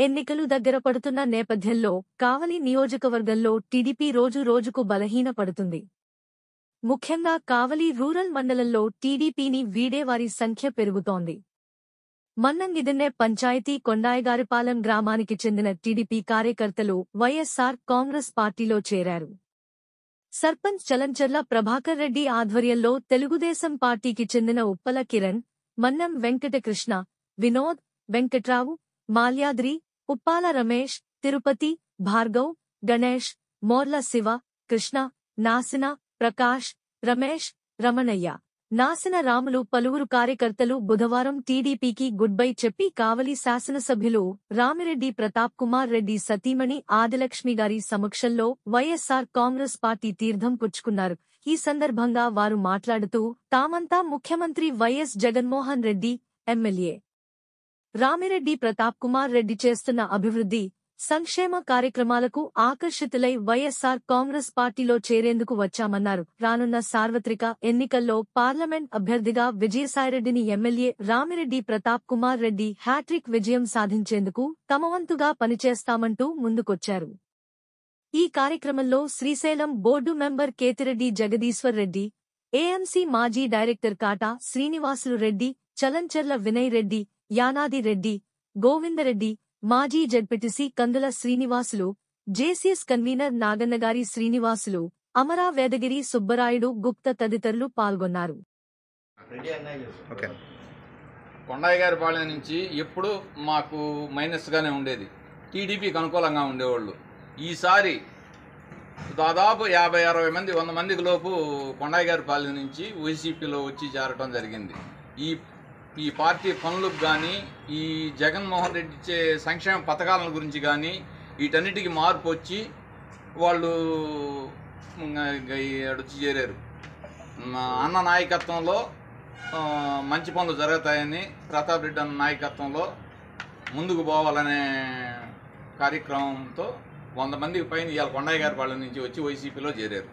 ఎన్నికలు దగ్గర పడుతున్న నేపథ్యంలో కావలి నియోజకవర్గంలో టీడీపీ రోజురోజుకు బలహీనపడుతుంది. ముఖ్యంగా కావలి రూరల్ మండలంలో టీడీపీని వీడేవారి సంఖ్య పెరుగుతోంది. మన్నంగిదిన్నె పంచాయతీ కొండాయగారిపాలెం గ్రామానికి చెందిన టీడీపీ కార్యకర్తలు వైఎస్సార్ కాంగ్రెస్ పార్టీలో చేరారు. సర్పంచ్ చలంచర్ల ప్రభాకర్ రెడ్డి ఆధ్వర్యంలో తెలుగుదేశం పార్టీకి చెందిన ఉప్పల కిరణ్, మన్నం వెంకటకృష్ణ, వినోద్, వెంకట్రావు, మాల్యాద్రి, ఉప్పాల రమేష్, తిరుపతి, భార్గవ్, గణేష్, మోర్ల శివ, కృష్ణ, నాసిన, ప్రకాష్, రమేష్, రమణయ్య, నాసిన రాములు పలువురు కార్యకర్తలు బుధవారం టీడీపీకి గుడ్ బై చెప్పి కావలి శాసనసభ్యులు రామిరెడ్డి ప్రతాప్ కుమార్ రెడ్డి సతీమణి ఆదిలక్ష్మిగారి సమక్షంలో వైఎస్సార్ కాంగ్రెస్ పార్టీ తీర్థం పుచ్చుకున్నారు. ఈ సందర్భంగా వారు మాట్లాడుతూ తామంతా ముఖ్యమంత్రి వైఎస్ జగన్మోహన్ రెడ్డి, ఎమ్మెల్యే రామిరెడ్డి ప్రతాప్ కుమార్ రెడ్డి చేస్తున్న అభివృద్ధి, సంక్షేమ కార్యక్రమాలకు ఆకర్షితులై వైఎస్సార్ కాంగ్రెస్ పార్టీలో చేరేందుకు వచ్చామన్నారు. రానున్న సార్వత్రిక ఎన్నికల్లో పార్లమెంట్ అభ్యర్థిగా విజయసాయిరెడ్డిని ఎమ్మెల్యే రామిరెడ్డి ప్రతాప్ కుమార్ రెడ్డి హ్యాట్రిక్ విజయం సాధించేందుకు తమవంతుగా పనిచేస్తామంటూ ముందుకొచ్చారు. ఈ కార్యక్రమంలో Srisailam board member Kethireddy Jagadishwar Reddy, AMC మాజీ డైరెక్టర్ కాటా శ్రీనివాసులు రెడ్డి, చలంచర్ల వినయ్ రెడ్డి, యానాది రెడ్డి, గోవిందరెడ్డి, మాజీ జడ్పీటీసీ కందుల శ్రీనివాసులు, జేసీఎస్ కన్వీనర్ నాగన్నగారి శ్రీనివాసులు, అమరా వేదగిరి సుబ్బరాయుడు గుప్త తదితరులు పాల్గొన్నారు. కొండాయగారిపాలెం నుంచి ఎప్పుడు మాకు మైనస్గానే ఉండేది, టీడీపీకి అనుకూలంగా ఉండేవాళ్ళు. ఈసారి దాదాపు 50-60 మంది 100 మందికి లోపు కొండాయగారిపాలెం నుంచి వైసీపీలో వచ్చి చేరటం జరిగింది. ఈ పార్టీ పనులకు కానీ, ఈ జగన్మోహన్ రెడ్డి ఇచ్చే సంక్షేమ పథకాల గురించి కానీ వీటన్నిటికీ మార్పు వచ్చి వాళ్ళు వచ్చి చేరారు. అన్న నాయకత్వంలో మంచి పనులు జరుగుతాయని, ప్రతాప్ రెడ్డి అన్న నాయకత్వంలో ముందుకు పోవాలనే కార్యక్రమంతో 100 మందికి పైన ఇవాళ కొండాయగారిపాలెం నుంచి వచ్చి వైసీపీలో చేరారు.